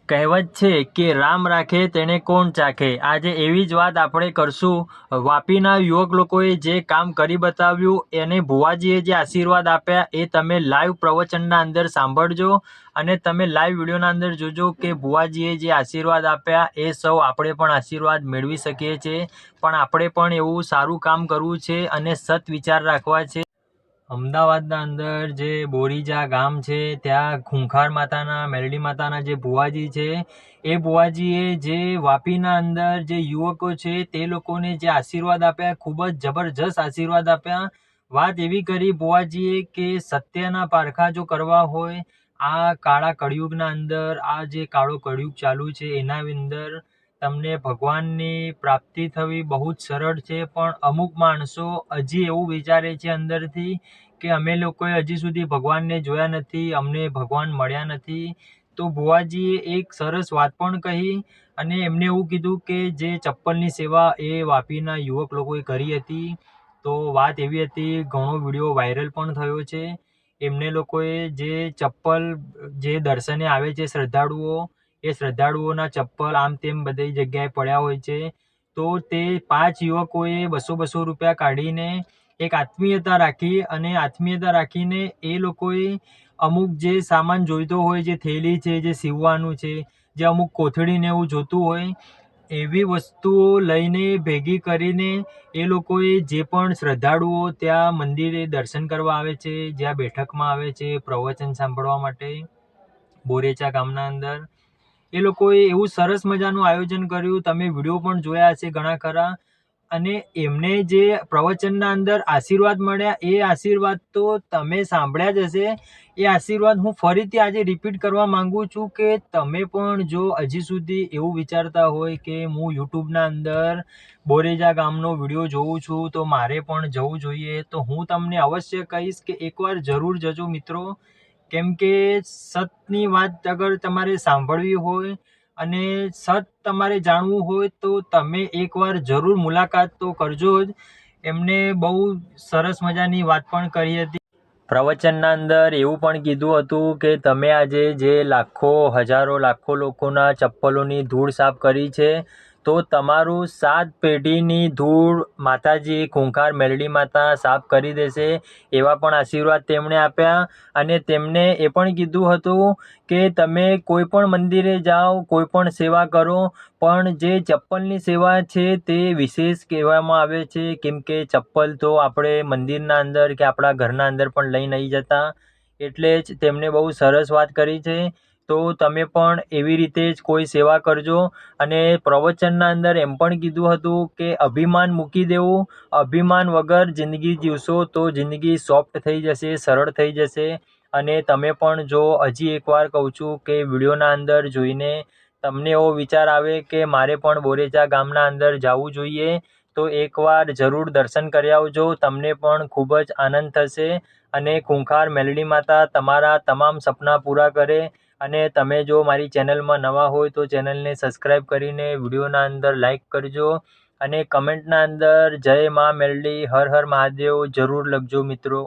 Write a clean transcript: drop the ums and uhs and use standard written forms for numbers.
કહેવત છે કે રામ રાખે તેને કોણ ચાખે। આજે એવી જ વાત આપણે કરશું। વાપીના યુવક લોકોએ જે કામ કરી બતાવ્યું એને ભુવાજીએ જે આશીર્વાદ આપ્યા એ તમે લાઈવ પ્રવચનના અંદર સાંભળજો અને તમે લાઈવ વિડીયોના અંદર જોજો કે ભુવાજીએ જે આશીર્વાદ આપ્યા એ સૌ આપણે પણ આશીર્વાદ મેળવી શકીએ છીએ। પણ આપણે પણ એવું સારું કામ કરવું છે અને સત વિચાર રાખવા છે। અમદાવાદના અંદર જે બોરીજા ગામ છે ત્યાં ખૂંખાર માતાના મેલડી માતાના જે ભુવાજી છે એ ભુવાજીએ જે વાપીના અંદર જે યુવકો છે તે લોકોને જે આશીર્વાદ આપ્યા ખૂબ જ જબરજસ્ત આશીર્વાદ આપ્યા। વાત એવી કરી ભુવાજીએ કે સત્યના પારખા જો કરવા હોય આ કાળા કળિયુગના અંદર આ જે કાળો કળિયુગ ચાલુ છે એના અંદર તમને ભગવાનની પ્રાપ્તિ થવી બહુ જ સરળ છે। પણ અમુક માણસો હજી એવું વિચારે છે અંદરથી કે અમે લોકોએ હજી સુધી ભગવાનને જોયા નથી, અમને ભગવાન મળ્યા નથી। તો ભુવાજીએ એક સરસ વાત પણ કહી અને એમને એવું કીધું કે જે ચપ્પલની સેવા એ વાપીના યુવક લોકોએ કરી હતી। તો વાત એવી હતી, ઘણો વિડીયો વાયરલ પણ થયો છે। એમને લોકોએ જે ચપ્પલ જે દર્શને આવે છે શ્રદ્ધાળુઓ એ શ્રદ્ધાળુઓના ચપ્પલ આમ તેમ બધી જગ્યાએ પડ્યા હોય છે। તો તે 5 યુવકોએ 200 રૂપિયા કાઢીને એક આત્મીયતા રાખી અને આત્મીયતા રાખીને એ લોકોએ અમુક જે સામાન જોઈતો હોય, જે થેલી છે, જે સીવવાનું છે, જે અમુક કોથળીને એવું જોતું હોય એવી વસ્તુઓ લઈને ભેગી કરીને એ લોકોએ જે પણ શ્રદ્ધાળુઓ ત્યાં મંદિરે દર્શન કરવા આવે છે, જ્યાં બેઠકમાં આવે છે પ્રવચન સાંભળવા માટે બોરેચા ગામના અંદર એ લોકોએ એવું સરસ મજાનું આયોજન કર્યું। તમે વિડીયો પણ જોયા હશે ઘણા ખરા અને એમને જે પ્રવચનના અંદર આશીર્વાદ મળ્યા એ આશીર્વાદ તો તમે સાંભળ્યા જ હશે। એ આશીર્વાદ હું ફરીથી આજે રિપીટ કરવા માંગુ છું કે તમે પણ જો હજી સુધી એવું વિચારતા હોય કે હું યુટ્યુબના અંદર બોરેજા ગામનો વિડીયો જોઉં છું તો મારે પણ જવું જોઈએ, તો હું તમને અવશ્ય કહીશ કે એકવાર જરૂર જજો મિત્રો। કેમ કે સતની વાત અગર તમારે સાંભળવી હોય અને સત તમારે જાણવું હોય તો તમે એકવાર જરૂર મુલાકાત તો કરજો જ। એમને બહુ સરસ મજાની વાત પણ કરી હતી। પ્રવચનના અંદર એવું પણ કીધું હતું કે તમે આજે જે હજારો લાખો લોકોના ચપ્પલોની ધૂળ સાફ કરી છે તો તમારું 7 પેઢીની ધૂળ માતાજી ખૂંખાર મેલડી માતા સાફ કરી દેશે। એવા પણ આશીર્વાદ તેમણે આપ્યા અને તેમને એ પણ કીધું હતું કે તમે કોઈ પણ મંદિરે જાઓ, કોઈ પણ સેવા કરો, પણ જે ચપ્પલની સેવા છે તે વિશેષ કહેવામાં આવે છે। કેમ કે ચપ્પલ તો આપણે મંદિરના અંદર કે આપણા ઘરના અંદર પણ લઈ નહીં જતા, એટલે જ તેમણે બહુ સરસ વાત કરી છે। તો તમે પણ એવી રીતે જ કોઈ સેવા કરજો અને પ્રવચનના અંદર એમ પણ કીધું હતું કે અભિમાન મૂકી દેવું, અભિમાન વગર જિંદગી જીવશો તો જિંદગી સોફ્ટ થઈ જશે, સરળ થઈ જશે। અને તમે પણ જો હજી એકવાર કહું છું કે વિડીયોના અંદર જોઈને તમને એવો વિચાર આવે કે મારે પણ બોરેચા ગામના અંદર જવું જોઈએ તો એકવાર જરૂર દર્શન કરી આવજો, તમને પણ ખૂબ જ આનંદ થશે અને ખૂંખાર મેલડી માતા તમારા તમામ સપના પૂરા કરે। અને તમે જો મારી ચેનલમાં નવા હોય તો ચેનલને સબસ્ક્રાઈબ કરીને વિડીયોના અંદર લાઈક કરજો અને કમેન્ટના અંદર જય મા મેલડી, હર હર મહાદેવ જરૂર લખજો મિત્રો।